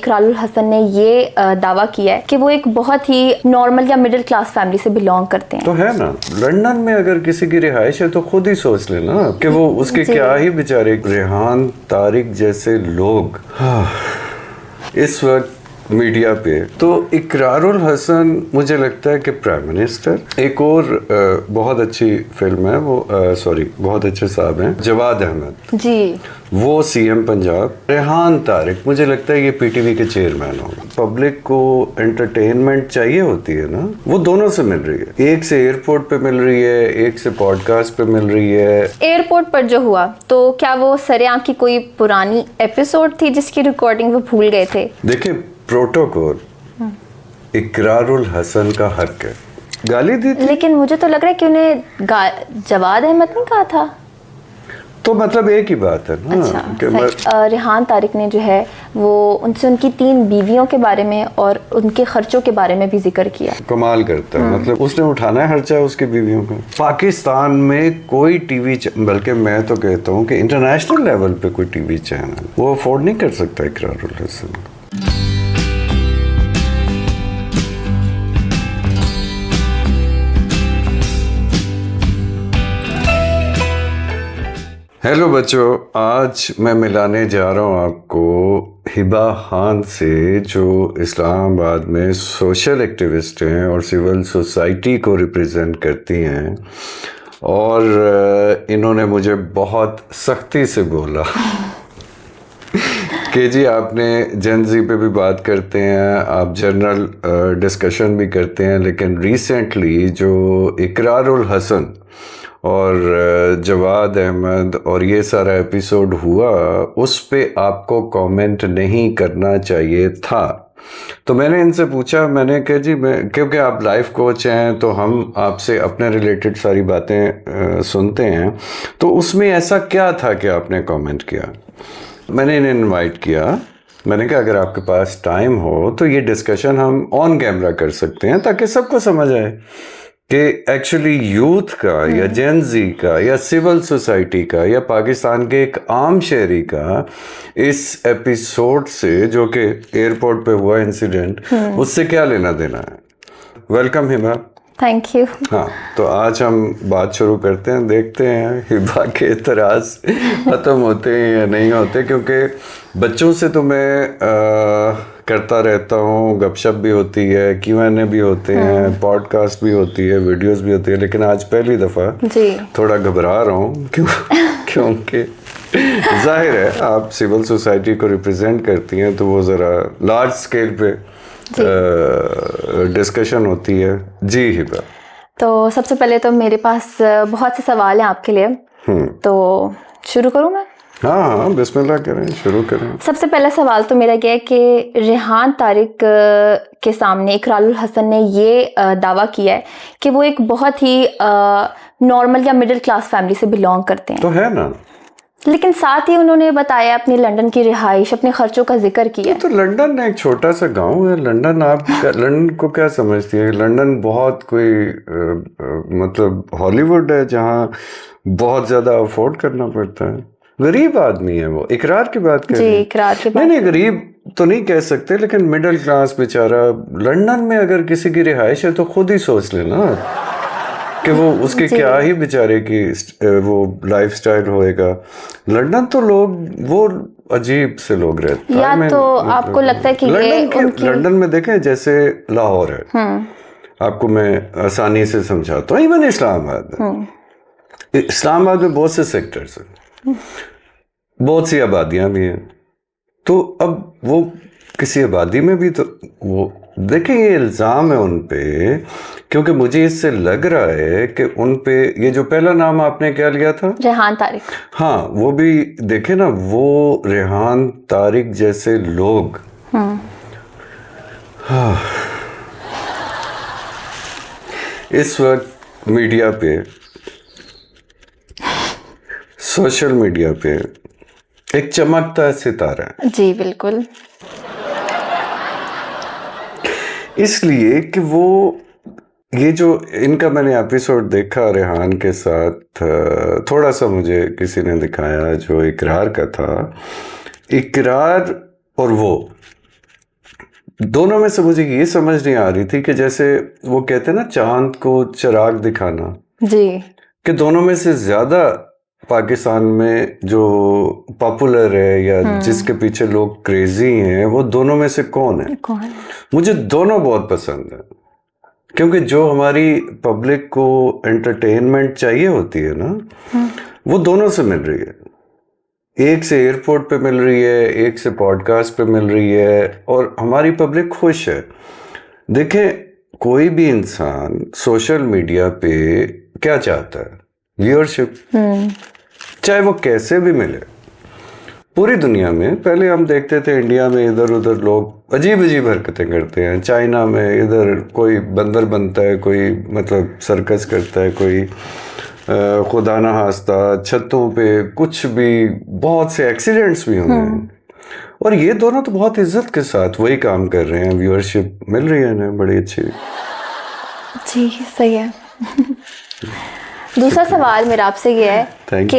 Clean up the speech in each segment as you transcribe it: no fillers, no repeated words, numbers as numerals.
इकरारुल हसन ने ये दावा किया है कि वो एक बहुत ही नॉर्मल या मिडिल क्लास फैमिली से बिलोंग करते हैं। तो है ना, लंदन में अगर किसी की रिहाइश है तो खुद ही सोच लेना कि वो उसके क्या ही बेचारे रेहान तारिक जैसे लोग इस वक्त मीडिया पे। तो इकरारुल हसन मुझे लगता है कि प्राइम मिनिस्टर। एक और बहुत अच्छी फिल्म है वो, बहुत अच्छे साहब हैं जवाद अहमद जी, वो सीएम पंजाब। रेहान तारिक मुझे लगता है ये पीटीवी के चेयरमैन होंगे। पब्लिक को एंटरटेनमेंट चाहिए होती है ना, वो दोनों से मिल रही है। एक से एयरपोर्ट पे मिल रही है, एक से पॉडकास्ट पे मिल रही है। एयरपोर्ट पर जो हुआ तो क्या वो सरेआम की कोई पुरानी एपिसोड थी जिसकी रिकॉर्डिंग वो भूल गए थे? देखिए, प्रोटोकॉल इकरारुल हसन का हक है। गाली दी थी, लेकिन मुझे तो लग रहा है कि उन्हें जवाद अहमद ने कहा था। तो मतलब एक ही बात है ना। अच्छा, रेहान तारिक ने जो है वो उनसे उनकी 3 बीवियों के बारे में और उनके खर्चों के बारे में भी जिक्र किया। कमाल करता है, मतलब उसने उठाना है खर्चा उसकी बीवियों का। पाकिस्तान में कोई टीवी, बल्कि मैं तो कहता हूँ कि इंटरनेशनल लेवल पे कोई टीवी चैनल वो अफोर्ड नहीं कर सकता इकरारुल हसन। हेलो बच्चों, आज मैं मिलाने जा रहा हूँ आपको हिबा खान से, जो इस्लामाबाद में सोशल एक्टिविस्ट हैं और सिविल सोसाइटी को रिप्रेजेंट करती हैं। और इन्होंने मुझे बहुत सख्ती से बोला कि जी आपने जेन ज़ी पे भी बात करते हैं, आप जनरल डिस्कशन भी करते हैं, लेकिन रिसेंटली जो इकरारुल हसन और जवाद अहमद और ये सारा एपिसोड हुआ, उस पे आपको कमेंट नहीं करना चाहिए था। तो मैंने इनसे पूछा, मैंने कहा जी क्योंकि आप लाइफ कोच हैं तो हम आपसे अपने रिलेटेड सारी बातें सुनते हैं, तो उसमें ऐसा क्या था कि आपने कमेंट किया? मैंने इन्हें इनवाइट किया। मैंने कहा अगर आपके पास टाइम हो तो ये डिस्कशन हम ऑन कैमरा कर सकते हैं ताकि सबको समझ आए कि एक्चुअली यूथ का या जेन ज़ी का या सिविल सोसाइटी का या पाकिस्तान के एक आम शहरी का इस एपिसोड से, जो कि एयरपोर्ट पे हुआ इंसिडेंट, उससे क्या लेना देना है। वेलकम हिबा। Thank you. हाँ, तो आज हम बात शुरू करते हैं, देखते हैं हिबा के एतराज़ ख़त्म होते हैं या नहीं होते, क्योंकि बच्चों से तो मैं करता रहता हूँ, गपशप भी होती है, Q&A भी होते हैं, पॉडकास्ट भी होती है, वीडियोस भी होती है, लेकिन आज पहली दफ़ा थोड़ा घबरा रहा हूँ क्योंकि जाहिर है आप सिविल सोसाइटी को रिप्रेजेंट करती हैं, तो वो ज़रा लार्ज स्केल पे डिस्कशन होती है। जी हिबा। तो सबसे पहले तो मेरे पास बहुत से सवाल हैं आपके लिए, तो शुरू करूँ मैं? हाँ, बिस्मिल्लाह करें, शुरू करें। सबसे पहला सवाल तो मेरा ये है कि रेहान तारिक के सामने इकरारुल हसन ने ये दावा किया है कि वो एक बहुत ही नॉर्मल या मिडिल क्लास फैमिली से बिलोंग करते हैं। तो है ना, लेकिन साथ ही उन्होंने बताया अपनी लंदन की रिहाइश, अपने खर्चों का जिक्र किया। तो लंदन एक छोटा सा गांव है। लंदन, आप लंदन को क्या समझती है? लंदन बहुत कोई मतलब हॉलीवुड है जहाँ बहुत ज़्यादा अफोर्ड करना पड़ता है। गरीब आदमी है वो। इकरार की बात कर जी, इकरार की बात। नहीं, गरीब तो नहीं कह सकते, लेकिन मिडिल क्लास बेचारा। लंदन में अगर किसी की रिहाइश है तो खुद ही सोच लेना कि वो उसके क्या ही बेचारे की वो लाइफस्टाइल होएगा। लंदन तो लोग वो अजीब से लोग रहते हैं। या तो आपको लगता है कि लंदन में देखें जैसे लाहौर है, आपको मैं आसानी से समझाता हूँ, इवन इस्लामाबाद में बहुत से सेक्टर्स हैं, बहुत सी आबादियां भी हैं। तो अब वो किसी आबादी में भी तो वो देखें, ये इल्ज़ाम है उन पे, क्योंकि मुझे इससे लग रहा है कि उन पे ये जो पहला नाम आपने क्या लिया था, रेहान तारिक, हाँ, वो भी देखे ना, वो रेहान तारिक जैसे लोग। हाँ, इस वक्त मीडिया पे, सोशल मीडिया पे एक चमकता सितारा है। जी बिल्कुल। इसलिए कि वो ये जो इनका मैंने एपिसोड देखा रेहान के साथ, थोड़ा सा मुझे किसी ने दिखाया जो इकरार का था। इकरार और वो दोनों में से मुझे ये समझ नहीं आ रही थी कि जैसे वो कहते हैं ना चांद को चिराग दिखाना, जी कि दोनों में से ज्यादा पाकिस्तान में जो पॉपुलर है या जिसके पीछे लोग क्रेजी हैं, वो दोनों में से कौन है? कौन? मुझे दोनों बहुत पसंद है, क्योंकि जो हमारी पब्लिक को एंटरटेनमेंट चाहिए होती है ना, वो दोनों से मिल रही है। एक से एयरपोर्ट पे मिल रही है, एक से पॉडकास्ट पे मिल रही है, और हमारी पब्लिक खुश है। देखें, कोई भी इंसान सोशल मीडिया पे क्या चाहता है? व्यूअरशिप, चाहे वो कैसे भी मिले। पूरी दुनिया में पहले हम देखते थे, इंडिया में इधर उधर लोग अजीब अजीब हरकतें करते हैं, चाइना में इधर कोई बंदर बनता है, कोई मतलब सर्कस करता है, कोई खुदा ना खास्ता छतों पे कुछ भी, बहुत से एक्सीडेंट्स भी हुए हैं। और ये दोनों तो बहुत इज्जत के साथ वही काम कर रहे हैं, व्यूअरशिप मिल रही है ना बड़ी अच्छी। जी सही है। दूसरा सवाल मेरा आपसे ये है कि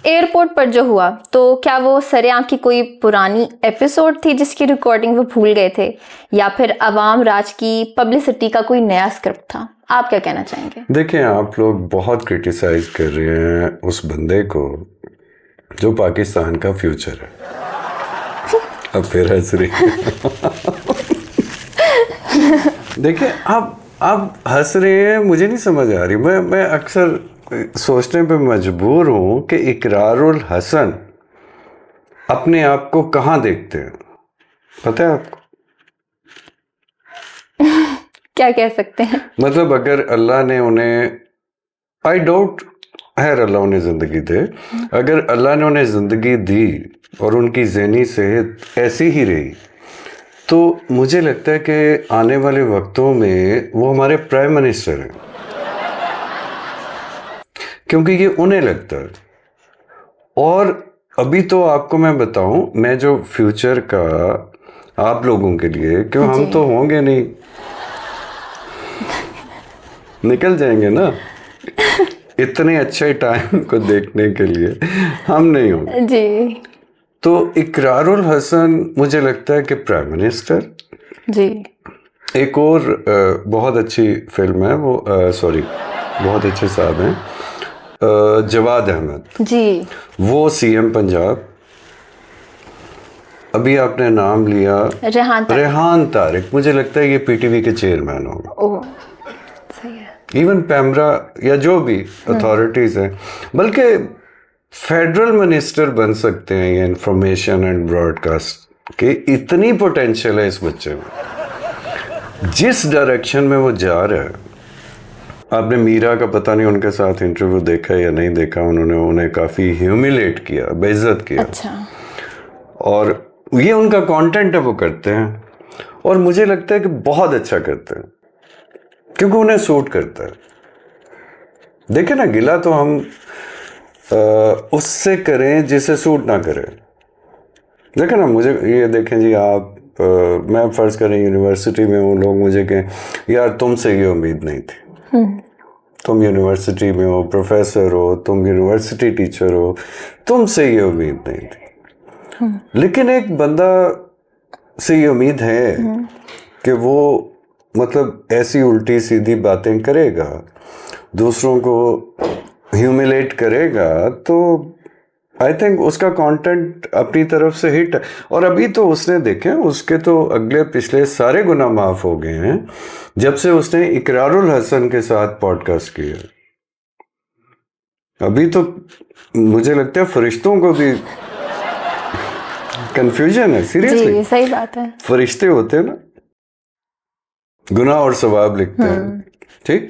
एयरपोर्ट पर जो हुआ, तो क्या वो सरेआम की कोई पुरानी एपिसोड थी जिसकी रिकॉर्डिंग वो भूल गए थे, या फिर अवाम राज की पब्लिसिटी का कोई नया स्क्रिप्ट था? आप क्या कहना चाहेंगे? देखिए, आप लोग बहुत क्रिटिसाइज कर रहे हैं उस बंदे को जो पाकिस्तान का फ्यूचर है। अब फिर हंस रही देखिए, आप हंस रहे हैं, मुझे नहीं समझ आ रही। मैं अक्सर सोचने पे मजबूर हूं कि इकरारुल हसन अपने आप को कहाँ देखते हैं, पता है आपको? क्या कह सकते हैं? मतलब अगर अल्लाह ने उन्हें, आई डाउट खैर अल्लाह उन्हें जिंदगी दे, अगर अल्लाह ने उन्हें जिंदगी दी और उनकी ज़हनी सेहत ऐसी ही रही, तो मुझे लगता है कि आने वाले वक्तों में वो हमारे प्राइम मिनिस्टर हैं, क्योंकि ये उन्हें लगता है। और अभी तो आपको मैं बताऊं, मैं जो फ्यूचर का आप लोगों के लिए, क्यों हम तो होंगे नहीं, निकल जाएंगे ना इतने अच्छे टाइम को देखने के लिए, हम नहीं होंगे जी। तो इकरारुल हसन मुझे लगता है कि प्राइम मिनिस्टर। जी। एक और बहुत अच्छी फिल्म है वो, सॉरी बहुत अच्छे साहब हैं, जवाद अहमद जी, वो सीएम पंजाब। अभी आपने नाम लिया रेहान तारिक, मुझे लगता है ये पीटीवी के चेयरमैन होंगे। ओह सही है। इवन पैमरा या जो भी अथॉरिटीज हैं, बल्कि फेडरल मिनिस्टर बन सकते हैं ये इंफॉर्मेशन एंड ब्रॉडकास्ट के। इतनी पोटेंशियल है इस बच्चे में, जिस डायरेक्शन में वो जा रहा है। आपने मीरा का पता नहीं उनके साथ इंटरव्यू देखा या नहीं देखा, उन्होंने उन्हें काफ़ी ह्यूमिलेट किया, बेइज्जत किया। अच्छा। और ये उनका कंटेंट है, वो करते हैं, और मुझे लगता है कि बहुत अच्छा करते हैं, क्योंकि उन्हें सूट करता है। देखे ना, गिला तो हम उससे करें जिसे सूट ना करें। देखे ना, मुझे ये देखें जी, आप मैं फ़र्ज़ करें यूनिवर्सिटी में हूँ, लोग मुझे कहें यार तुमसे ये उम्मीद नहीं थी, तुम यूनिवर्सिटी में हो, प्रोफेसर हो, तुम यूनिवर्सिटी टीचर हो, तुमसे ये उम्मीद नहीं थी। लेकिन एक बंदा से ये उम्मीद है कि वो मतलब ऐसी उल्टी सीधी बातें करेगा, दूसरों को ह्यूमिलेट करेगा, तो आई थिंक उसका कंटेंट अपनी तरफ से हिट है। और अभी तो उसने देखें, उसके तो अगले पिछले सारे गुनाह माफ हो गए हैं जब से उसने इकरारुल हसन के साथ पॉडकास्ट किया। अभी तो मुझे लगता है फरिश्तों को भी कंफ्यूजन है, सीरियसली। सही बात है। फरिश्ते होते हैं ना, गुनाह और सवाब लिखते हैं, ठीक?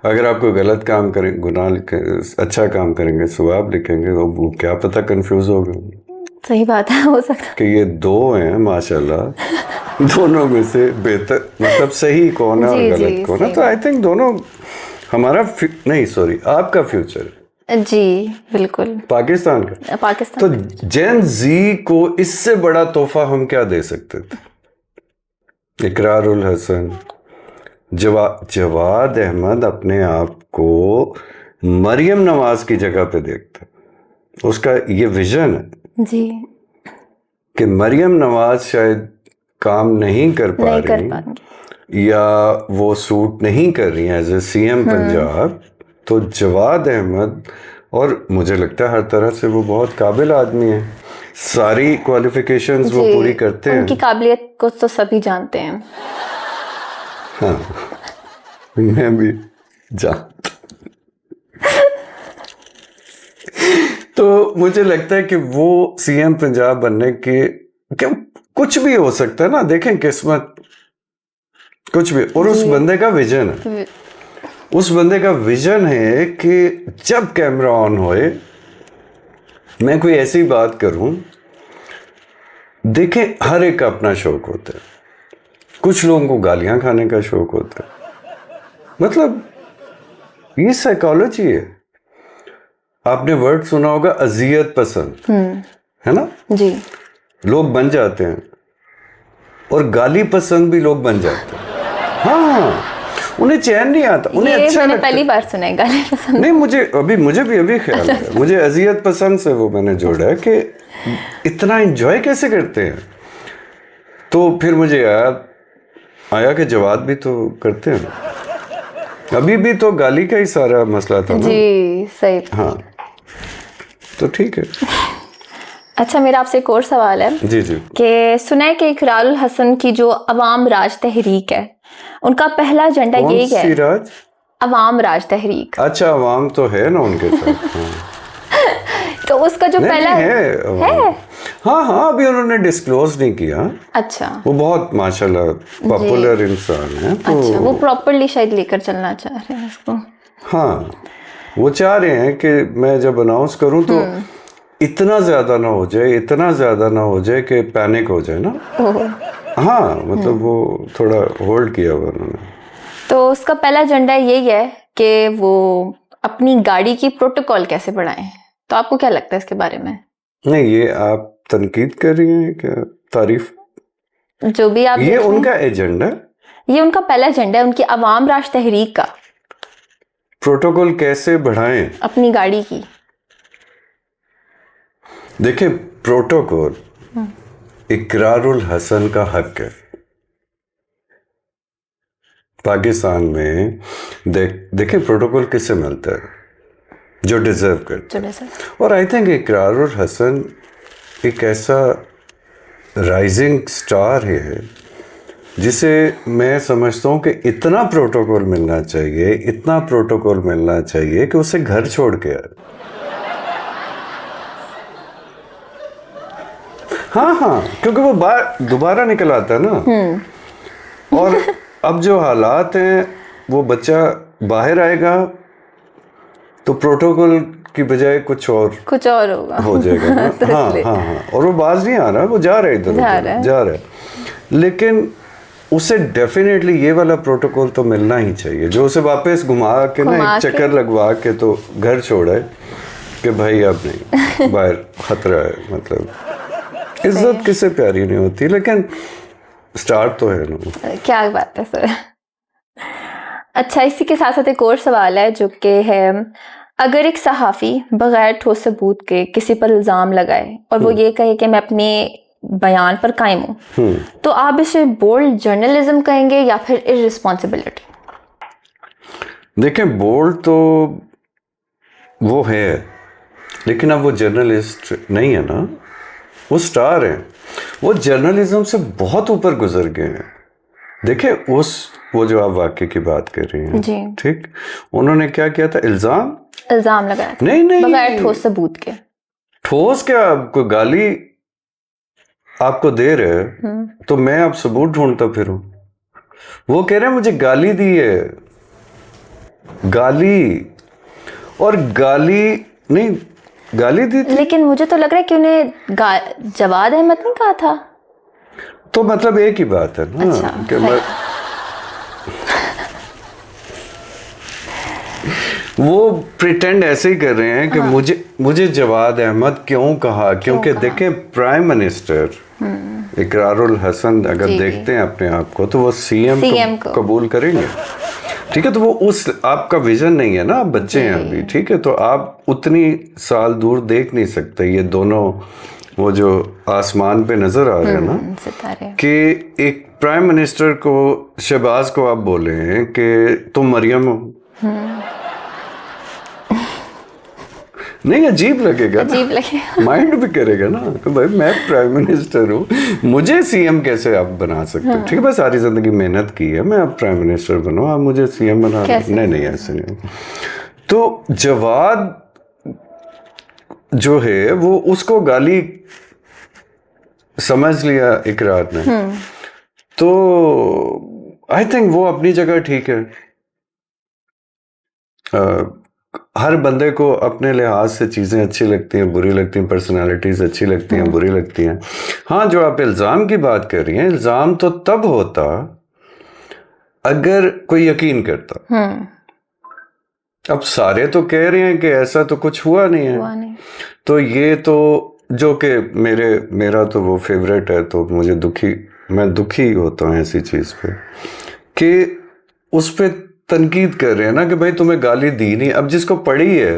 अगर आप कोई गलत काम करें, गुनाह लिखें, अच्छा काम करेंगे सवाब लिखेंगे, तो वो क्या पता कंफ्यूज हो गए। सही बात है, हो सकता है कि ये दो हैं माशाल्लाह, दोनों में से बेहतर मतलब सही कौन है और गलत कौन है। तो आई थिंक दोनों हमारा नहीं, सॉरी, आपका फ्यूचर है। जी बिल्कुल। पाकिस्तान का। तो जेन जी को इससे बड़ा तोहफा हम क्या दे सकते थे? इकरारुल हसन, जवाद अहमद अपने आप को मरियम नवाज की जगह पे देखता, उसका ये विजन है जी कि मरियम नवाज शायद काम नहीं कर पा नहीं कर रही पाएंगे। या वो सूट नहीं कर रही हैं एज ए सीएम पंजाब, तो जवाद अहमद, और मुझे लगता है हर तरह से वो बहुत काबिल आदमी है, सारी क्वालिफिकेशंस वो जी, पूरी करते हैं। उनकी काबिलियत को तो सभी जानते हैं। हाँ, मैं भी जानता। तो मुझे लगता है कि वो सीएम पंजाब बनने के क्या कुछ भी हो सकता है ना, देखें किस्मत कुछ भी, और उस बंदे का विजन है, उस बंदे का विजन है कि जब कैमरा ऑन होए मैं कोई ऐसी बात करूं। देखें हर एक का अपना शौक होता है, कुछ लोगों को गालियां खाने का शौक होता है, मतलब ये साइकोलॉजी है। आपने वर्ड सुना होगा अजियत पसंद, है ना? जी, लोग बन जाते हैं, और गाली पसंद भी लोग बन जाते हैं। हाँ, उन्हें चैन नहीं आता, उन्हें ये अच्छा मैंने लगता है। पहली बार सुना है गाली पसंद। नहीं, मुझे भी अभी ख्याल है, मुझे अजियत पसंद से वो मैंने जोड़ा है कि इतना एंजॉय कैसे करते हैं। तो फिर मुझे याद आया कि जवाब भी तो करते हैं, अभी भी तो गाली का ही सारा मसला था ना। जी सही। हाँ, तो ठीक है। अच्छा, मेरा आपसे एक और सवाल है जी जी। कि सुना है कि इकरारुल हसन की जो अवाम राज तहरीक है, उनका पहला एजेंडा कौन यही सी है, राज? अवाम राज तहरीक। अच्छा, अवाम तो है ना उनके साथ। हाँ। तो उसका जो नहीं, पहला नहीं है अवाम। हाँ हाँ, अभी उन्होंने डिस्क्लोज नहीं किया। अच्छा वो बहुत माशाल्लाह पॉपुलर इंसान है, तो अच्छा, वो प्रॉपरली शायद लेकर चलना चाह रहे हैं इसको। हाँ, वो चाह रहे हैं कि मैं जब अनाउंस करूं तो इतना ज्यादा ना हो जाए, इतना ज्यादा ना हो जाए कि पैनिक हो जाए ना। हाँ, मतलब वो थोड़ा होल्ड किया हुआ उन्होंने। तो उसका पहला एजेंडा यही है कि वो अपनी गाड़ी की प्रोटोकॉल कैसे बढ़ाएं। तो आपको क्या लगता है इसके बारे में? नहीं, ये आप तनकीद कर रही हैं क्या, तारीफ? जो भी आप ये देखें, उनका एजेंडा, ये उनका पहला एजेंडा है, उनकी अवाम राज तहरीक का, प्रोटोकॉल कैसे बढ़ाएं। अपनी गाड़ी की। देखिए, प्रोटोकॉल इकरारुल हसन का हक है। पाकिस्तान में देखिए प्रोटोकॉल किससे मिलता है, जो डिजर्व करता है। और आई थिंक इकरारुल हसन एक ऐसा राइजिंग स्टार है जिसे मैं समझता हूँ कि इतना प्रोटोकॉल मिलना चाहिए, इतना प्रोटोकॉल मिलना चाहिए कि उसे घर छोड़ के आए। हाँ हाँ, क्योंकि वो दोबारा निकल आता है ना। और अब जो हालात हैं, वो बच्चा बाहर आएगा तो प्रोटोकॉल की बजाय कुछ और होगा, हो जाएगा ना। तो हाँ हाँ हाँ, और वो बाज नहीं आ रहा, वो जा रहा है, इधर जा रहा है। लेकिन उसे डेफिनेटली ये वाला प्रोटोकॉल तो मिलना ही चाहिए, जो उसे वापस घुमा के ना एक चक्कर लगवा के तो घर छोड़े कि भाई अब नहीं, बाहर खतरा है। मतलब इज्जत किससे प्यारी नहीं होती, लेकिन स्टार्ट तो है ना। क्या बात है सर। अच्छा, इसी के साथ साथ एक और सवाल है जो कि है, अगर एक सहाफ़ी बगैर ठोस सबूत के किसी पर इल्ज़ाम लगाए और वो ये कहे कि मैं अपने बयान पर कायम हूँ, तो आप इसे बोल्ड जर्नलिज्म कहेंगे या फिर इररिस्पॉन्सिबिलिटी? देखें, बोल्ड तो वो है, लेकिन अब वो जर्नलिस्ट नहीं है ना, वो स्टार है। वो जर्नलिज्म से बहुत ऊपर गुजर गए हैं। देखिए, वो जो आप वाक्य की बात कर रही हैं, ठीक, उन्होंने क्या किया था, इल्जाम लगाया था। नहीं बगैर ठोस सबूत के। ठोस क्या, आपको गाली आपको दे रहे तो मैं अब सबूत ढूंढता फिरूं। वो कह रहे हैं मुझे गाली दी है, गाली, और गाली नहीं, गाली दी थी। लेकिन मुझे तो लग रहा है कि उन्हें जवाद अहमद ने कहा था। तो मतलब एक ही बात है ना। अच्छा, कि वो प्रिटेंड ऐसे ही कर रहे हैं कि मुझे जवाद अहमद क्यों कहा, क्योंकि देखें प्राइम मिनिस्टर इकरारुल हसन अगर देखते हैं अपने आप को तो वो सीएम तो कबूल करेंगे, ठीक है। तो वो उस आपका विजन नहीं है ना, आप बच्चे हैं अभी, ठीक है, तो आप उतनी साल दूर देख नहीं सकते ये दोनों वो जो आसमान पे नजर आ रहे हैं ना, सितारे, कि एक प्राइम मिनिस्टर को, शहबाज को आप बोले हैं कि तुम मरियम हो, नहीं अजीब लगेगा, अजीब लगेगा, माइंड भी करेगा ना कि भाई मैं प्राइम मिनिस्टर हूँ, मुझे सीएम कैसे आप बना सकते हो? ठीक है, बस सारी जिंदगी मेहनत की है, मैं अब प्राइम मिनिस्टर बनो, आप मुझे सीएम बना दो। नहीं ऐसे नहीं। तो जवाद जो है वो उसको गाली समझ लिया इकरार ने, तो आई थिंक वो अपनी जगह ठीक है। हर बंदे को अपने लिहाज से चीज़ें अच्छी लगती हैं, बुरी लगती हैं, पर्सनालिटीज़ अच्छी लगती हैं, बुरी लगती हैं। हाँ, जो आप इल्ज़ाम की बात कर रही हैं, इल्ज़ाम तो तब होता अगर कोई यकीन करता। अब सारे तो कह रहे हैं कि ऐसा तो कुछ हुआ नहीं है, तो ये तो जो कि मेरा तो वो फेवरेट है, तो मैं दुखी होता हूँ ऐसी चीज़ पे कि उस पे तनकीद कर रहे हैं ना कि भाई तुम्हें गाली दी नहीं। अब जिसको पढ़ी है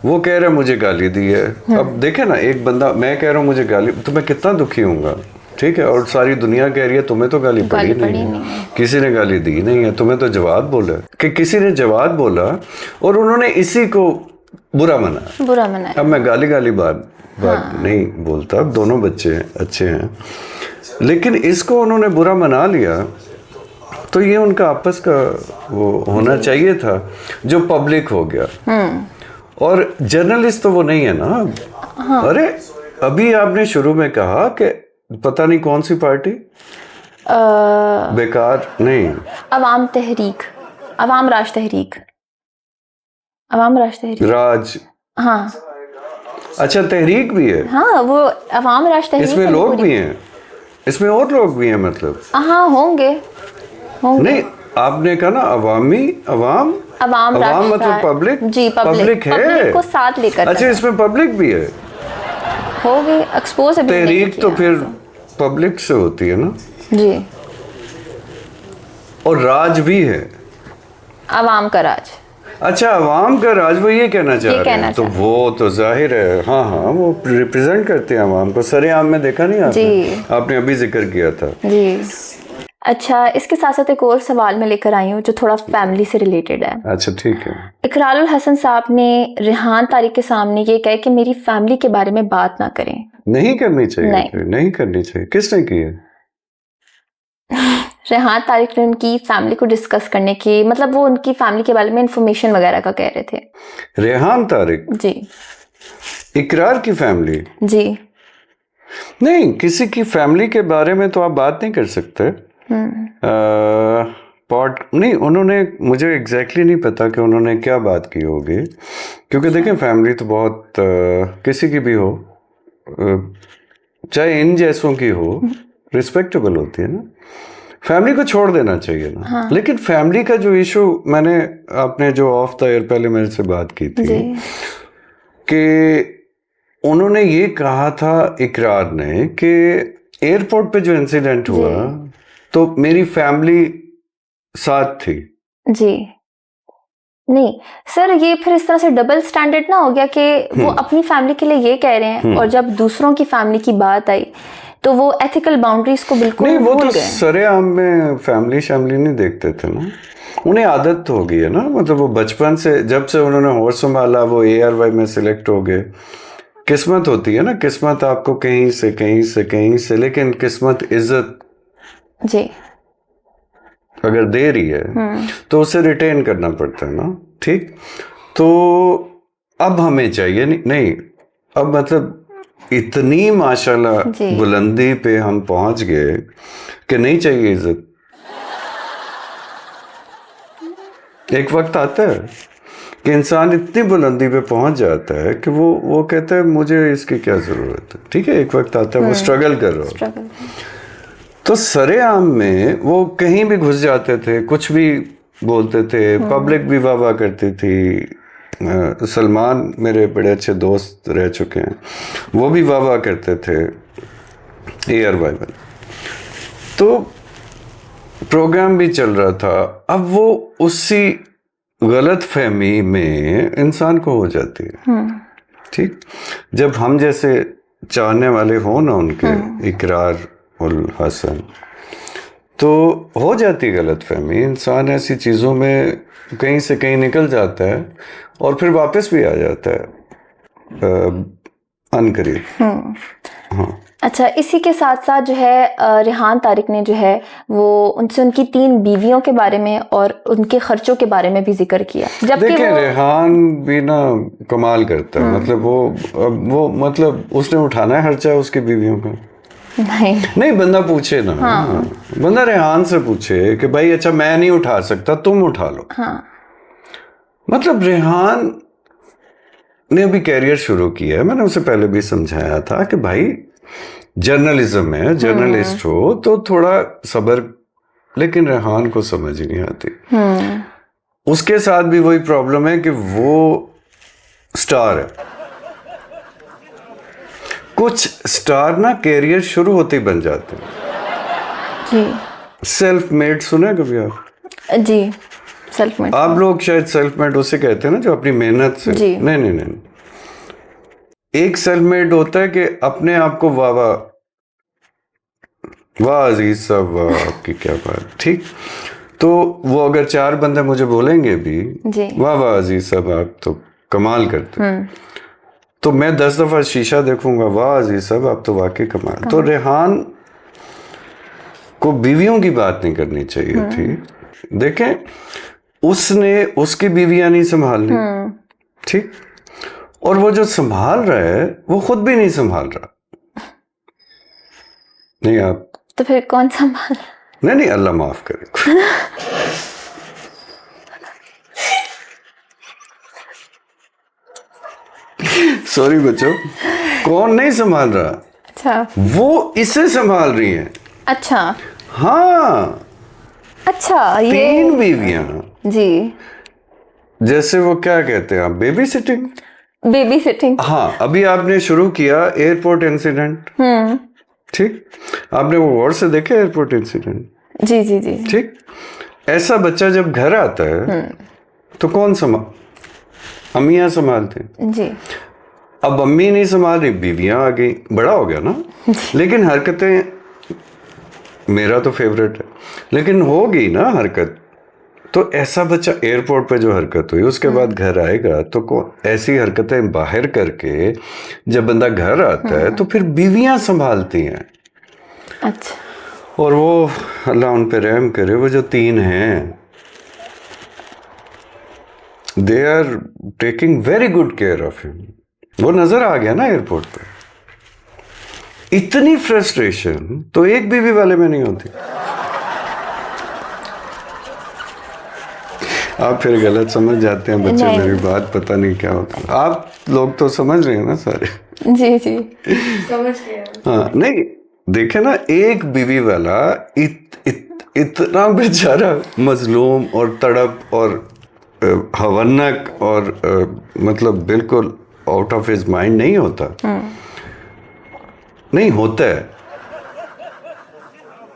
वो कह रहा है मुझे गाली दी है। अब देखे ना, एक बंदा, मैं कह रहा हूँ मुझे गाली, तो मैं कितना दुखी हूँगा, ठीक है, और सारी दुनिया कह रही है तुम्हें तो गाली पड़ी नहीं है, किसी ने गाली दी नहीं है, तुम्हें तो जवाब बोला कि किसी ने जवाब बोला और उन्होंने इसी को बुरा मना। अब मैं गाली बात नहीं बोलता, दोनों बच्चे अच्छे हैं, लेकिन इसको उन्होंने बुरा मना लिया, तो ये उनका आपस का वो होना चाहिए था जो पब्लिक हो गया। और जर्नलिस्ट तो वो नहीं है ना। अरे अभी आपने शुरू में कहा कि पता नहीं कौन सी पार्टी, बेकार नहीं, अवाम राज तहरीक, राज, हाँ, अच्छा तहरीक भी है, हाँ, वो अवाम राज तहरीक, इसमें लोग भी हैं, इसमें और लोग भी हैं, मतलब हाँ होंगे। नहीं, आपने कहा ना अवाम मतलब पब्लिक, जी, पब्लिक है, पब्लिक को साथ लेकर। अच्छा, इसमें पब्लिक भी है, होगी एक्सपोज। तहरीक तो फिर पब्लिक से होती है ना जी, और राज भी है, अवाम का राज। अच्छा, अवाम का राज, वो ये कहना चाह रहे हैं, तो वो तो जाहिर है, हाँ, वो रिप्रेजेंट करते हैं अवाम को, सरेआम में देखा नहीं आपने अभी जिक्र किया था जी। अच्छा, इसके साथ साथ एक और सवाल मैं लेकर आई हूँ जो थोड़ा फैमिली से रिलेटेड है। अच्छा, ठीक है। इकरारुल हसन साहब ने रेहान तारिक के सामने ये कहा कि मेरी फैमिली के बारे में बात ना करें। नहीं करनी चाहिए, नहीं करनी चाहिए। किसने की है? रेहान तारिक ने उनकी फैमिली को डिस्कस करने की, मतलब वो उनकी फैमिली के बारे में इंफॉर्मेशन वगैरह का कह रहे थे। रेहान तारिक जी, इकरार की फैमिली जी, नहीं, किसी की फैमिली के बारे में तो आप बात नहीं कर सकते। नहीं, उन्होंने, मुझे एग्जैक्टली नहीं पता कि उन्होंने क्या बात की होगी, क्योंकि देखें फैमिली तो बहुत किसी की भी हो, चाहे इन जैसों की हो, रिस्पेक्टेबल होती है ना, फैमिली को छोड़ देना चाहिए ना। हाँ। लेकिन फैमिली का जो इशू, आपने जो ऑफ द एयर पहले मेरे से बात की थी कि उन्होंने ये कहा था इकरार ने कि एयरपोर्ट पे जो इंसिडेंट हुआ तो मेरी फैमिली साथ थी। जी, नहीं सर, ये फिर इस तरह से डबल स्टैंडर्ड ना हो गया कि वो अपनी फैमिली के लिए ये कह रहे हैं और जब दूसरों की फैमिली की बात आई तो वो एथिकल बाउंड्रीज को बिल्कुल नहीं, वो तो सरेआम में फैमिली नहीं देखते थे ना, उन्हें आदत तो हो गई है ना, मतलब वो बचपन से, जब से उन्होंने होश संभाला, वो ARY में सिलेक्ट हो गए। किस्मत होती है ना, किस्मत आपको कहीं से, लेकिन किस्मत इज्जत जी अगर दे रही है तो उसे रिटेन करना पड़ता है ना, ठीक। तो अब हमें चाहिए नहीं, अब मतलब इतनी माशाल्लाह बुलंदी पे हम पहुंच गए कि नहीं चाहिए इज्जत। एक वक्त आता है कि इंसान इतनी बुलंदी पे पहुंच जाता है कि वो कहता है मुझे इसकी क्या जरूरत है, ठीक है। एक वक्त आता है वो स्ट्रगल कर रहा हो, तो सरेआम में वो कहीं भी घुस जाते थे, कुछ भी बोलते थे, पब्लिक भी वाह करती थी। सलमान मेरे बड़े अच्छे दोस्त रह चुके हैं, वो भी वाह करते थे ARY में, तो प्रोग्राम भी चल रहा था। अब वो उसी गलत फहमी में इंसान को हो जाती है, ठीक। जब हम जैसे चाहने वाले हो ना उनके, इकरार उल हसन, तो हो जाती है गलतफहमी। इंसान ऐसी चीज़ों में कहीं से कहीं निकल जाता है और फिर वापस भी आ जाता है अनकरीब। हाँ। अच्छा, इसी के साथ साथ जो है रेहान तारिक ने जो है वो उनसे उनकी 3 बीवियों के बारे में और उनके खर्चों के बारे में भी जिक्र किया। जबकि देखिए रेहान भी ना कमाल करता है, मतलब वो मतलब उसने उठाना है खर्चा उसकी बीवियों का। नहीं बंदा पूछे ना। हाँ। बंदा रेहान से पूछे कि भाई अच्छा मैं नहीं उठा सकता, तुम उठा लो। हाँ। मतलब रेहान ने अभी कैरियर शुरू किया है, मैंने उसे पहले भी समझाया था कि भाई जर्नलिज्म में जर्नलिस्ट हो तो थोड़ा सब्र, लेकिन रेहान को समझ ही नहीं आती। उसके साथ भी वही प्रॉब्लम है कि वो स्टार है। कुछ स्टार ना कैरियर शुरू होते ही बन जाते हैं। जी। सेल्फ मेड सुना है कभी आप? जी, सेल्फ मेड। आप लोग शायद सेल्फ मेड उसे कहते हैं ना जो अपनी मेहनत से। जी। नहीं, एक सेल्फ मेड होता है कि अपने आप को वाह अजीज साहब, वाह आपकी क्या बात, ठीक। तो वो अगर 4 बंदे मुझे बोलेंगे भी वाह वाह अजीज साहब आप तो कमाल करते, तो मैं 10 दफा शीशा देखूंगा, वाह अजीज साहब आप तो वाकई कमाल। तो रेहान को बीवियों की बात नहीं करनी चाहिए थी। देखें उसने उसकी बीवियां नहीं संभालनी, ठीक, और वो जो संभाल रहा है वो खुद भी नहीं संभाल रहा। नहीं आप तो फिर कौन संभाल? नहीं अल्लाह माफ करे। सॉरी बच्चों, कौन नहीं संभाल रहा? अच्छा, वो इसे संभाल रही है। अच्छा। हाँ। अच्छा, ये 3 बीवियां। जी। जैसे वो क्या कहते हैं आप, बेबी सिटिंग। Baby sitting. हाँ, अभी आपने शुरू किया एयरपोर्ट इंसिडेंट, ठीक, आपने वो गौर से देखा एयरपोर्ट इंसिडेंट? जी जी जी। ठीक, ऐसा बच्चा जब घर आता है तो कौन अम्मियां संभालते हैं। जी। अब अम्मी नहीं संभाल रही, बीवियां आ गई, बड़ा हो गया ना। लेकिन हरकतें, मेरा तो फेवरेट है, लेकिन होगी ना हरकत, तो ऐसा बच्चा एयरपोर्ट पे जो हरकत हुई उसके बाद घर आएगा तो ऐसी हरकतें बाहर करके जब बंदा घर आता है तो फिर बीवियां संभालती हैं। अच्छा। और वो अल्लाह उन पे रहम करे, वो जो 3 हैं they are taking very good care of him. वो नजर आ गया ना एयरपोर्ट पे। इतनी फ्रस्ट्रेशन तो एक बीवी वाले में नहीं होती। आप फिर गलत समझ जाते हैं बच्चे मेरी बात, पता नहीं क्या होता। आप लोग तो समझ रहे हैं ना सारे? जी जी समझ गए। हाँ, नहीं देखे ना, एक बीवी वाला इतना बेचारा मजलूम और तड़प और हवन्नक और मतलब बिल्कुल आउट ऑफ हिज माइंड नहीं होता। नहीं होता है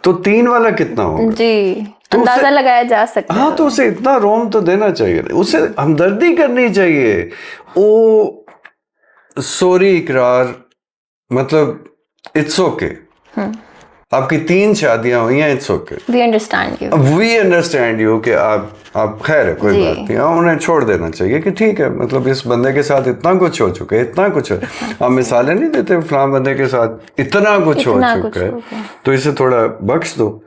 तो 3 वाला कितना होगा? जी, तो अंदाजा लगाया जा सकता है। हाँ, तो उसे इतना रोम तो देना चाहिए, उसे हमदर्दी करनी चाहिए। ओ सॉरी इकरार, मतलब इट्स ओके, आपकी 3 शादियां हुई हैं, it's okay, we understand you कि आप खैर है, कोई बात नहीं, उन्हें छोड़ देना चाहिए कि ठीक है, मतलब इस बंदे के साथ इतना कुछ हो चुका है, इतना कुछ है। आप मिसालें नहीं देते, फलां बंदे के साथ इतना कुछ हो चुका है तो इसे थोड़ा बख्श दो।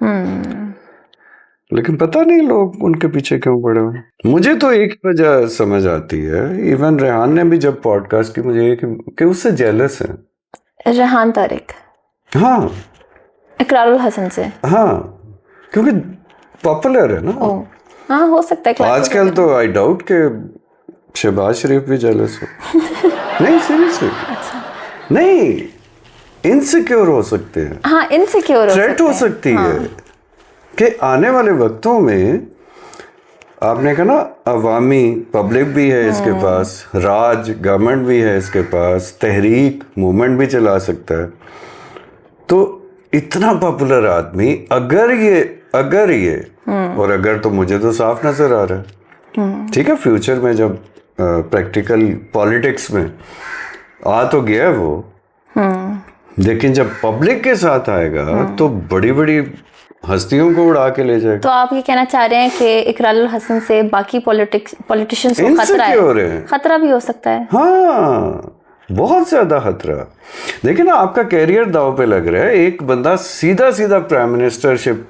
लेकिन पता नहीं लोग उनके पीछे क्यों पड़े हुए। मुझे तो एक वजह समझ आती है, इवन रेहान ने भी जब पॉडकास्ट की, मुझे कि उससे जेलस है रेहान तारिक। हाँ, इकरारुल हसन से। हाँ, क्योंकि पॉपुलर है ना। हाँ, हो सकता है। आजकल तो आई डाउट के शहबाज शरीफ भी जेलस हो। नहीं सीरियसली। अच्छा। नहीं, इनसिक्योर हो सकते हैं। हाँ, इनसिक्योर थ्रेट हो सकती है कि आने वाले वक्तों में, आपने कहा ना अवामी पब्लिक भी है इसके पास, राज गवर्नमेंट भी है इसके पास, तहरीक मूवमेंट भी चला सकता है। तो इतना पॉपुलर आदमी अगर ये और अगर तो मुझे तो साफ नजर आ रहा है, ठीक है, फ्यूचर में जब प्रैक्टिकल पॉलिटिक्स में आ तो गया वो, लेकिन जब पब्लिक के साथ आएगा तो बड़ी बड़ी हस्तियों को उड़ा के ले जाएगा। तो आप ये कहना चाह रहे हैं कि इकरारुल हसन से बाकी पॉलिटिशियंस को खतरा है? खतरा भी हो सकता है। हाँ, बहुत ज्यादा खतरा। देखिए ना, आपका कैरियर दांव पे लग रहा है। एक बंदा सीधा सीधा प्राइम मिनिस्टरशिप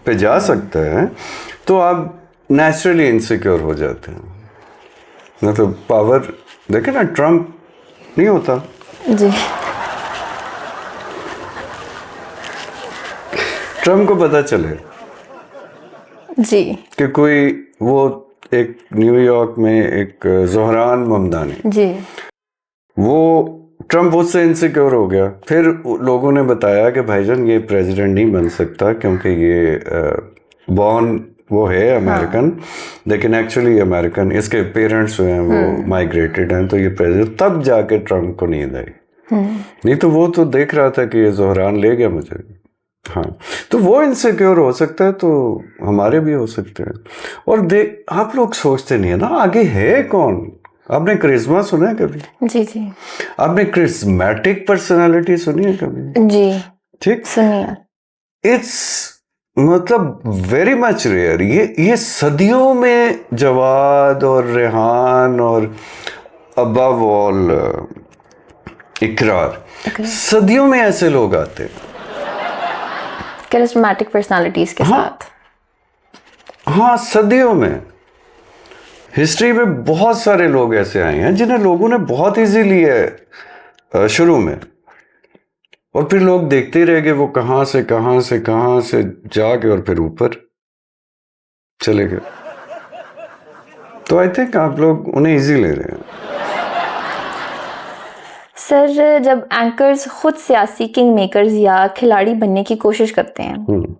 पे जा सकता है तो आप नेचुरली इनसिक्योर हो जाते हैं। मतलब पावर देखे ना, ट्रम्प नहीं होता जी। ट्रम्प को पता चले जी कि कोई वो एक न्यूयॉर्क में एक ज़ोहरान ममदानी जी, वो ट्रम्प उससे इनसिक्योर हो गया। फिर लोगों ने बताया कि भाईजान ये प्रेसिडेंट नहीं बन सकता क्योंकि ये बॉर्न वो है अमेरिकन, लेकिन एक्चुअली अमेरिकन, इसके पेरेंट्स जो हैं वो माइग्रेटेड हैं, तो ये प्रेसिडेंट, तब जाके ट्रम्प को नींद आई। नहीं तो वो तो देख रहा था कि ये ज़ोहरान ले गया मुझे। हाँ, तो वो इनसिक्योर हो सकता है, तो हमारे भी हो सकते हैं। और देख, आप लोग सोचते नहीं है ना आगे है कौन। आपने करिश्मा सुना है कभी? जी जी। आपने क्रिस्मेटिक पर्सनालिटी सुनी है कभी? जी ठीक, सुनिए। इट्स मतलब वेरी मच रेयर। ये सदियों में जवाद और रेहान और अबव ऑल इकरार, सदियों में ऐसे लोग आते हैं करिश्मेटिक पर्सनालिटीज के साथ। हाँ, सदियों में हिस्ट्री में बहुत सारे लोग ऐसे आए हैं जिन्हें लोगों ने बहुत इजी लिया है शुरू में, और फिर लोग देखते ही रह गए वो कहां से जाके और फिर ऊपर चले गए। तो आई थिंक आप लोग उन्हें इजी ले रहे हैं। सर, जब एंकर्स खुद सियासी किंग मेकर्स या खिलाड़ी बनने की कोशिश करते हैं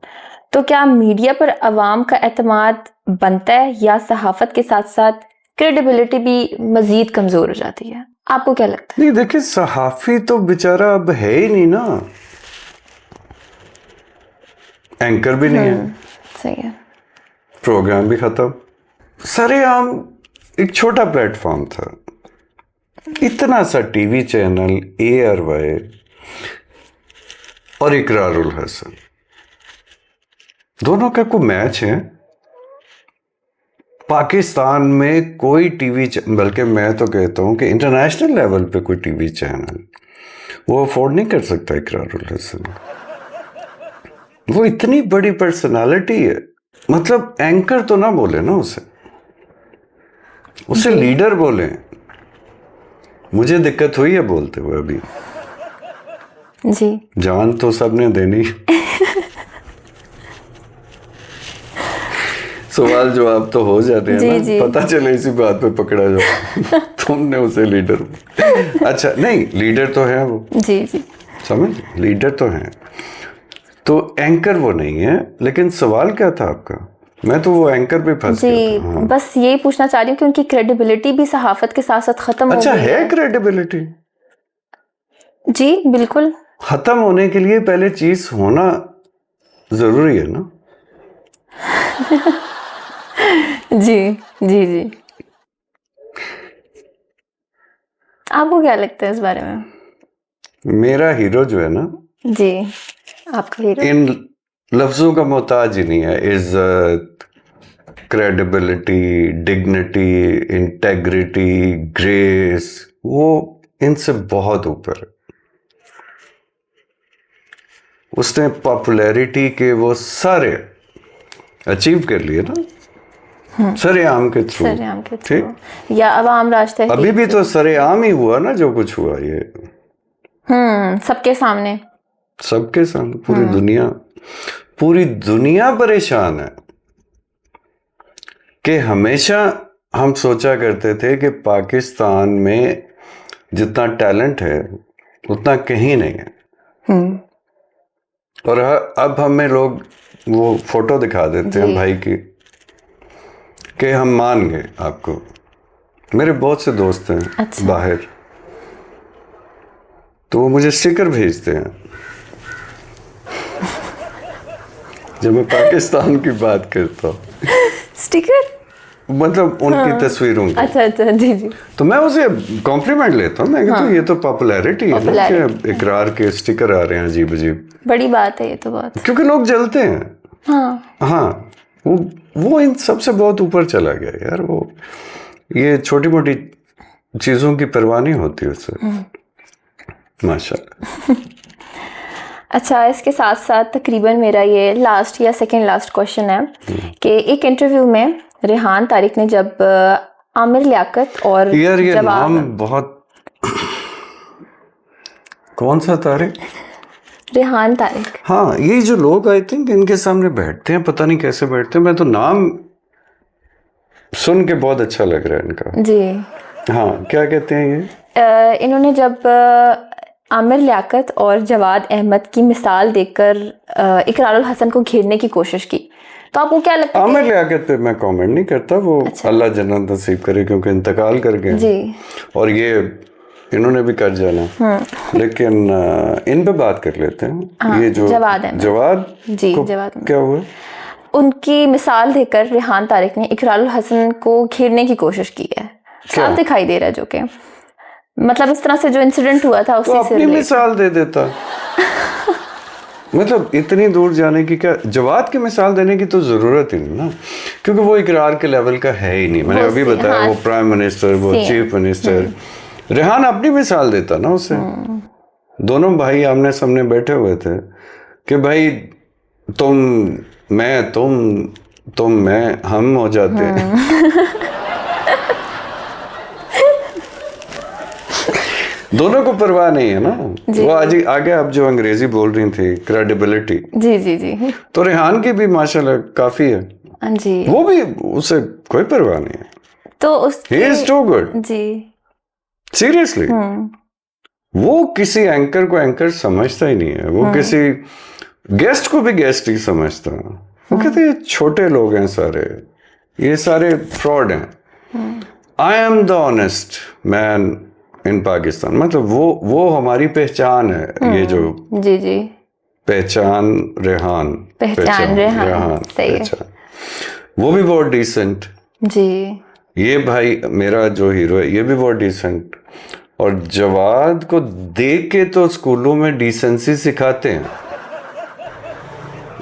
तो क्या मीडिया पर अवाम का एतमाद बनता है या सहाफत के साथ साथ क्रेडिबिलिटी भी मजीद कमजोर हो जाती है? आपको क्या लगता है? नहीं, देखिए, सहाफी तो बेचारा अब है ही नहीं ना, एंकर भी नहीं है, सही है, प्रोग्राम भी खत्म। सरेआम एक छोटा प्लेटफॉर्म था, इतना सा टीवी चैनल, ARY और इकरारुल हसन, दोनों का कोई मैच है? पाकिस्तान में कोई टीवी, बल्कि मैं तो कहता हूं कि इंटरनेशनल लेवल पे कोई टीवी चैनल वो अफोर्ड नहीं कर सकता इकरारुल हसन। वो इतनी बड़ी पर्सनालिटी है, मतलब एंकर तो ना बोले ना उसे लीडर बोले। मुझे दिक्कत हुई है बोलते हुए अभी जी। जान तो सबने देनी। सवाल जवाब तो हो जाते हैं ना, पता चले इसी बात पे पकड़ा जाए। तुमने उसे लीडर अच्छा, नहीं, लीडर तो है वो, जी जी, समझ, लीडर तो है, तो एंकर वो नहीं है। लेकिन सवाल क्या था आपका? मैं तो वो एंकर पे फंस गया था। हाँ। बस यही पूछना चाह रही हूँ कि उनकी क्रेडिबिलिटी भी सहाफत के साथ साथ खत्म हो गई है क्रेडिबिलिटी? जी बिल्कुल। खत्म होने के लिए पहले चीज होना जरूरी है ना। जी जी जी, आपको क्या लगता है इस बारे में? मेरा हीरो जो है ना जी, आपका हीरो इन लफ्जों का मोहताज ही नहीं है। इज्जत, क्रेडिबिलिटी, डिग्निटी, इंटेग्रिटी, ग्रेस, वो इनसे बहुत ऊपर है। उसने पॉपुलैरिटी के वो सारे अचीव कर लिए ना, सरेआम के थ्रू, ठीक, या अवाम रास्ते। अभी भी तो सरेआम ही हुआ ना जो कुछ हुआ, ये सबके सामने पूरी दुनिया परेशान है कि हमेशा हम सोचा करते थे कि पाकिस्तान में जितना टैलेंट है उतना कहीं नहीं है, और अब हमें लोग वो फोटो दिखा देते हैं भाई की कि हम मान गए आपको। मेरे बहुत से दोस्त हैं बाहर, तो वो मुझे स्टिकर भेजते हैं जब मैं पाकिस्तान की बात करता हूँ। स्टिकर मतलब उनकी तस्वीरों की। अच्छा अच्छा, जी जी। तो मैं उसे कॉम्प्लीमेंट लेता हूँ, मैं कहता हूँ ये तो पॉपुलैरिटी है ना कि इकरार के स्टिकर आ रहे हैं अजीब अजीब। बड़ी बात है ये तो बहुत। क्योंकि लोग जलते हैं। हाँ हाँ, वो इन सबसे बहुत ऊपर चला गया यार। वो ये छोटी मोटी चीजों की परवाह नहीं होती उससे। माशाल्लाह। अच्छा, इसके साथ साथ तकरीबन मेरा ये लास्ट या सेकंड लास्ट क्वेश्चन है कि एक इंटरव्यू में रेहान तारिक ने जब आमिर लियाकत और यार ये जवाब नाम बहुत, कौन सा तारिक? रेहान तारिक। हाँ, ये जो लोग आई थिंक इनके सामने बैठते हैं, पता नहीं कैसे बैठते हैं। मैं तो नाम सुन के बहुत अच्छा लग रहा है इनका। जी हाँ, क्या कहते हैं ये? इन्होंने जब आमिर लियाकत और जवाद अहमद की मिसाल देकर इकरारुल हसन को घेरने की कोशिश की, तो आपको क्या लगता है? आमिर लियाकत पे मैं कमेंट नहीं करता, वो अल्लाह जन्नत नसीब करे क्योंकि इंतकाल कर गए जी। और ये इन्होंने भी कर जाना। लेकिन इन पे बात कर लेते हैं। हाँ, ये जो जवाद जी को जवाद अहमद। क्या हुआ? उनकी मिसाल देकर रेहान तारिक ने इकरारुल हसन को घेरने की कोशिश की है। साफ दिखाई दे रहा है, जो कि मतलब इस तरह से जो इंसिडेंट हुआ था उसी तो से अपनी मिसाल दे देता। मतलब इतनी दूर जाने की क्या, जवाद की मिसाल देने की तो जरूरत ही नहीं ना, क्योंकि वो इकरार के लेवल का है ही नहीं। मैंने अभी बताया, हाँ, वो प्राइम मिनिस्टर, वो चीफ मिनिस्टर। रेहान अपनी मिसाल देता ना उसे। दोनों भाई आमने सामने बैठे हुए थे कि भाई तुम मैं हम हो जाते हैं। दोनों को परवाह नहीं है ना। वो आज आगे आप जो अंग्रेजी बोल रही थी, क्रेडिबिलिटी। जी जी जी। तो रेहान की भी माशाल्लाह काफी है। हाँ जी। वो भी, उसे कोई परवाह नहीं है। तो उसकी He is too good. जी। सीरियसली वो किसी एंकर को एंकर समझता ही नहीं है। वो किसी गेस्ट को भी गेस्ट ही समझता है। वो कहते हैं छोटे लोग हैं सारे, ये सारे फ्रॉड हैं। I am the honest man in Pakistan. मतलब वो हमारी पहचान है। ये जो जी जी पहचान रेहान सही है। वो भी बहुत डिसेंट जी। ये भाई मेरा जो हीरो है ये भी बहुत डिसेंट। और जवाद को देख के तो स्कूलों में डिसेंसी सिखाते हैं,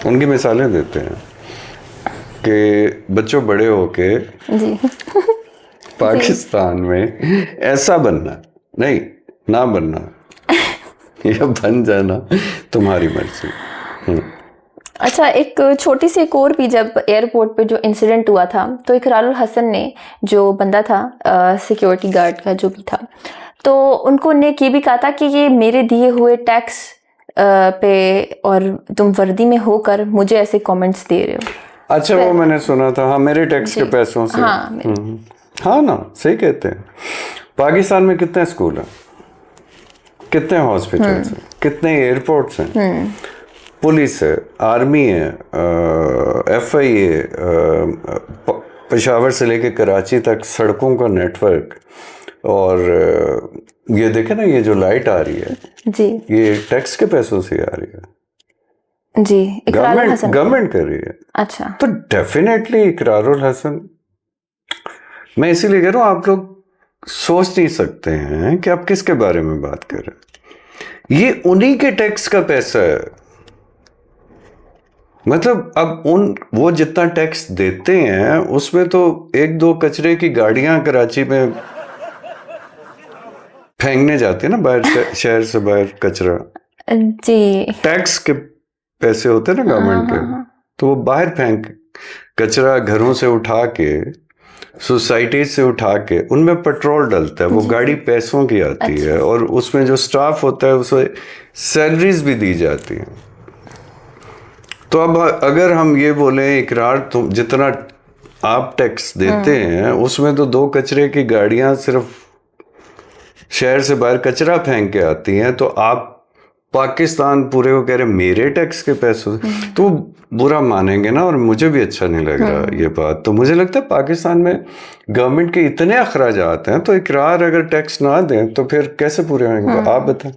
उनकी मिसालें देते हैं कि बच्चों बड़े होके जी पाकिस्तान में ऐसा बनना नहीं, ना बनना या बन जाना तुम्हारी मर्जी। अच्छा, एक छोटी सी एक और भी, जब एयरपोर्ट पे जो इंसिडेंट हुआ था तो इकरारुल हसन ने, जो बंदा था सिक्योरिटी गार्ड का जो भी था, तो उनको ने ये भी कहा था कि ये मेरे दिए हुए टैक्स पे और तुम वर्दी में होकर मुझे ऐसे कमेंट्स दे रहे हो। अच्छा, वो मैंने सुना था। हाँ, मेरे टैक्स के पैसों से। हाँ ना, सही कहते हैं। पाकिस्तान में कितने स्कूल हैं, कितने हॉस्पिटल्स हैं, कितने एयरपोर्ट्स हैं, पुलिस है, आर्मी है, FI है, पेशावर से लेके कराची तक सड़कों का नेटवर्क। और ये देखे ना, ये जो लाइट आ रही है जी, ये टैक्स के पैसों से आ रही है जी। गवर्नमेंट कर रही है। अच्छा, तो डेफिनेटली इकरारुल हसन, मैं इसीलिए कह रहा हूँ, आप लोग सोच नहीं सकते हैं कि आप किसके बारे में बात कर रहे हैं। ये उन्हीं के टैक्स का पैसा है। मतलब अब वो जितना टैक्स देते हैं उसमें तो एक दो कचरे की गाड़ियां कराची में फेंकने जाती है ना, बाहर शहर से बाहर कचरा। जी, टैक्स के पैसे होते हैं ना गवर्नमेंट के, तो वो बाहर फेंक कचरा घरों से उठा के, सोसाइटी से उठा के, उनमें पेट्रोल डलता है, वो गाड़ी पैसों की आती है और उसमें जो स्टाफ होता है उसे सैलरीज भी दी जाती है। तो अब अगर हम ये बोले इकरार, तो जितना आप टैक्स देते हैं उसमें तो दो कचरे की गाड़ियां सिर्फ शहर से बाहर कचरा फेंक के आती हैं, तो आप पाकिस्तान पूरे को कह रहे मेरे टैक्स के पैसों से, तो बुरा मानेंगे ना। और मुझे भी अच्छा नहीं लग रहा ये बात। तो मुझे लगता है पाकिस्तान में गवर्नमेंट के इतने अखराजात हैं, तो इकरार अगर टैक्स ना दें तो फिर कैसे पूरे होंगे? आप बताएं।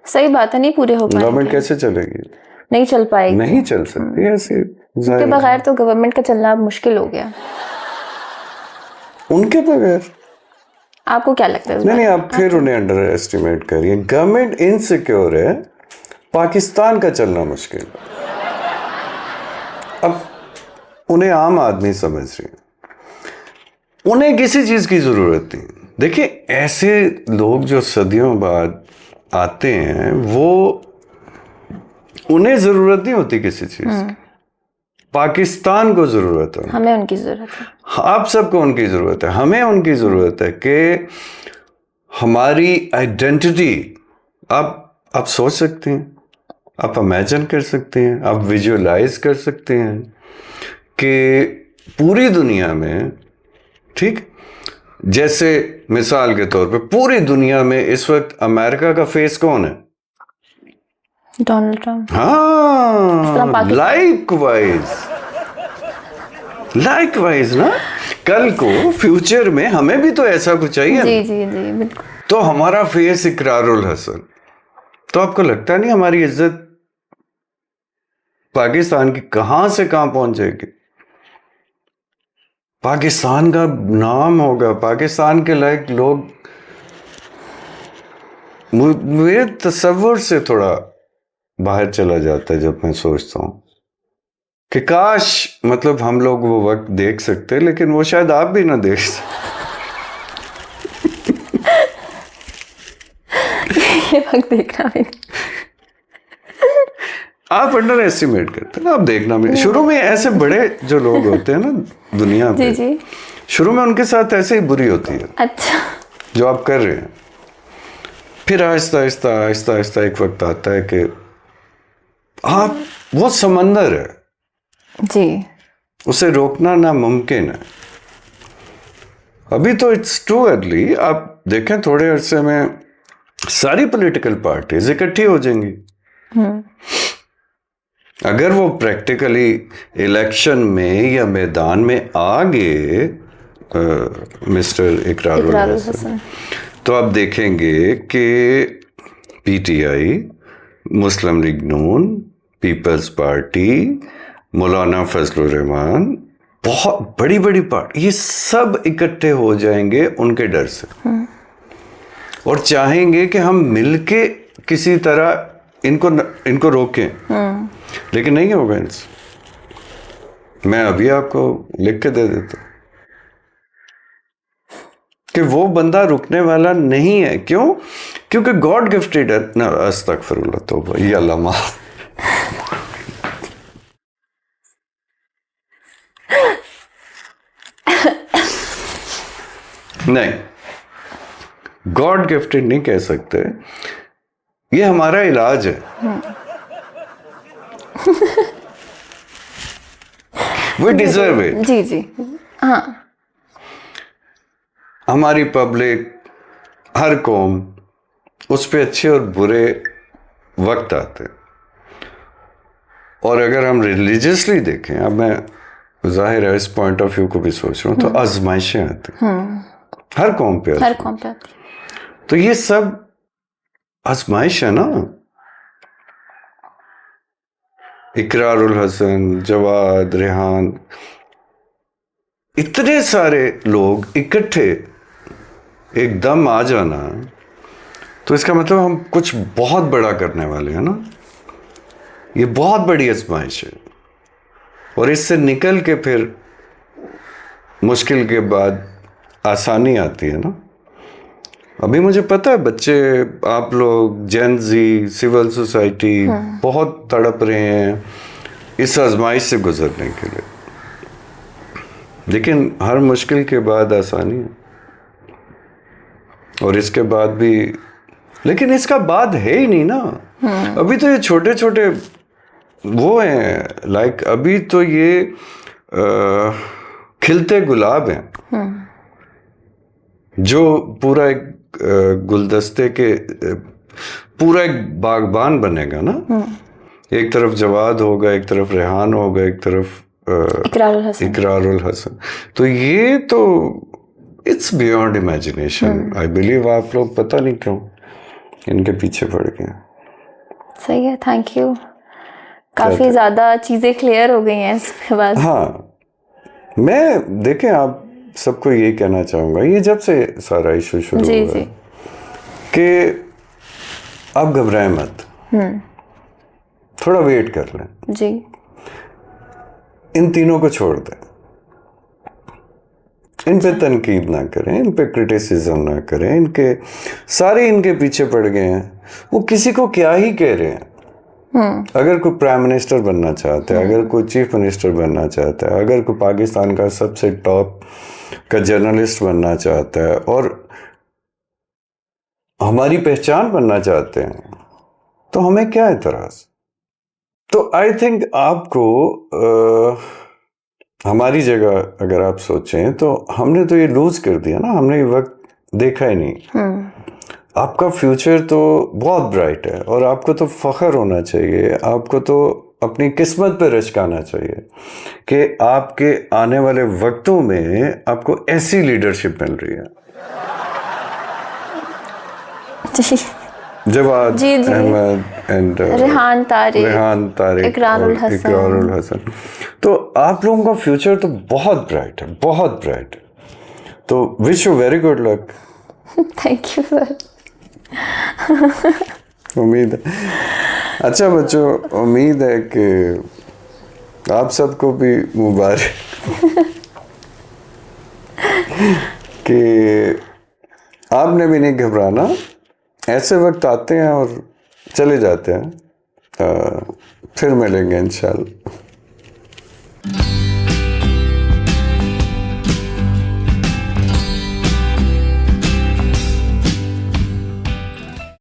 सही बात है, नहीं पूरे हो पाएंगे। गवर्नमेंट कैसे चलेगी? नहीं चल पाएगी, नहीं चल सकती ऐसे। इसके बगैर तो गवर्नमेंट का चलना मुश्किल हो गया। उनके बगैर। आपको क्या लगता है इस नहीं बारे नहीं, में? आप फिर उन्हें अंडर एस्टिमेट करिए। गवर्नमेंट इनसिक्योर है, पाकिस्तान का चलना मुश्किल है। अब उन्हें आम आदमी समझ रहे हैं, उन्हें किसी चीज की जरूरत नहीं। देखिए, ऐसे लोग जो सदियों बाद आते हैं, वो उन्हें जरूरत नहीं होती किसी चीज की, पाकिस्तान को जरूरत है। हमें उनकी जरूरत है। आप सबको उनकी जरूरत है, हमें उनकी जरूरत है कि हमारी आइडेंटिटी, आप सोच सकते हैं, आप इमेजिन कर सकते हैं, आप विजुअलाइज कर सकते हैं कि पूरी दुनिया में, ठीक, जैसे मिसाल के तौर पे पूरी दुनिया में इस वक्त अमेरिका का फेस कौन है? Donald Trump. हाँ, लाइकवाइज ना, कल को फ्यूचर में हमें भी तो ऐसा कुछ चाहिए। जी जी जी, बिल्कुल। तो हमारा फेस इकरारुल हसन, तो आपको लगता नहीं हमारी इज्जत पाकिस्तान की कहां से कहां पहुंच जाएगी? पाकिस्तान का नाम होगा, पाकिस्तान के लायक लोग। मेरे तस्वुर से थोड़ा बाहर चला जाता है जब मैं सोचता हूं कि काश, मतलब हम लोग वो वक्त देख सकते, लेकिन वो शायद आप भी ना देख सकते। ये वक्त देखना भी आप अंडर एस्टिमेट करते हैं ना, आप देखना भी। शुरू में ऐसे बड़े जो लोग होते हैं ना दुनिया जी पे, जी। शुरू में उनके साथ ऐसे ही बुरी होती है अच्छा। जो आप कर रहे हैं। फिर आहिस्ता आहिस्ता आहिस्ता आहिस्ता एक वक्त आता है कि आप, वो समंदर है, जी। उसे रोकना नामुमकिन है। अभी तो इट्स टू अर्ली। आप देखें, थोड़े अरसे में सारी पॉलिटिकल पार्टीज इकट्ठी हो जाएंगी। अगर वो प्रैक्टिकली इलेक्शन में या मैदान में आ गए, मिस्टर इकरारुल हसन, तो आप देखेंगे कि पीटीआई, मुस्लिम लीग नून, पीपल्स पार्टी, मौलाना फजलुर रहमान, बहुत बड़ी बड़ी पार्टी, ये सब इकट्ठे हो जाएंगे उनके डर से, और चाहेंगे कि हम मिलके किसी तरह इनको रोकें। लेकिन नहीं होगा इनसे। मैं अभी आपको लिख के दे देता कि वो बंदा रुकने वाला नहीं है। क्यों? क्योंकि गॉड गिफ्टेड ना, अस्तगफिरुल्लाह, तौबा, ये अल्लाह माफ। नहीं, गॉड गिफ्टेड नहीं कह सकते, ये हमारा इलाज है। We deserve it. जी जी, हाँ। हमारी पब्लिक, हर कौम, उस पे अच्छे और बुरे वक्त आते हैं। और अगर हम रिलीजियसली देखें, अब मैं जाहिर है इस पॉइंट ऑफ व्यू को भी सोच रहा हूँ, तो आजमाइशें आती हैं हर कौम पे, हर कौम पे। तो ये सब आजमाइश है ना। इकरारुल हसन, जवाद, रेहान, इतने सारे लोग इकट्ठे एकदम आ जाना, तो इसका मतलब हम कुछ बहुत बड़ा करने वाले हैं ना। ये बहुत बड़ी आजमाइश है, और इससे निकल के फिर मुश्किल के बाद आसानी आती है ना। अभी मुझे पता है बच्चे, आप लोग, जेन जी, सिविल सोसाइटी बहुत तड़प रहे हैं इस आजमाइश से गुजरने के लिए, लेकिन हर मुश्किल के बाद आसानी है। और इसके बाद भी, लेकिन इसका बाद है ही नहीं ना। अभी तो ये छोटे छोटे वो हैं, लाइक अभी तो ये खिलते गुलाब हैं, जो पूरा एक गुलदस्ते के पूरा एक बागबान बनेगा ना। एक तरफ जवाद होगा, एक तरफ रेहान होगा, एक तरफ इकरारुल हसन। तो ये तो it's beyond imagination. I believe आप लोग पता नहीं क्यों इनके पीछे पड़ गए। सही है, थैंक यू। काफी ज्यादा चीजें क्लियर हो गई हैं इसके बाद। हाँ, मैं देखें, आप सबको यही कहना चाहूँगा, ये जब से सारा इशू शुरू जी हुआ जी कि आप घबराएं मत, थोड़ा वेट कर लें, जी इन तीनों को छोड़ दें, इन पे तनकीद ना करें, इन पे क्रिटिसिज्म ना करें, इनके सारे इनके पीछे पड़ गए हैं, वो किसी को क्या ही कह रहे हैं। अगर कोई प्राइम मिनिस्टर बनना चाहता है, अगर कोई चीफ मिनिस्टर बनना चाहता है, अगर कोई पाकिस्तान का सबसे टॉप का जर्नलिस्ट बनना चाहता है और हमारी पहचान बनना चाहते हैं, तो हमें क्या एतराज। तो आई थिंक आपको हमारी जगह अगर आप सोचें तो हमने तो ये लूज कर दिया ना, हमने ये वक्त देखा ही नहीं। आपका फ्यूचर तो बहुत ब्राइट है और आपको तो फख्र होना चाहिए, आपको तो अपनी किस्मत पे रचकाना चाहिए कि आपके आने वाले वक्तों में आपको ऐसी लीडरशिप मिल रही है। जी जवाद जी जी अहमद एंड रेहान तारिक, इकरारुल हसन, तो आप लोगों का फ्यूचर तो बहुत ब्राइट है, बहुत ब्राइट है। तो wish you very good luck. Thank you sir. उम्मीद है, अच्छा बच्चों, उम्मीद है कि आप सबको भी मुबारक कि आपने भी नहीं घबराना। ऐसे वक्त आते हैं और चले जाते हैं, फिर मिलेंगे इंशाल्लाह।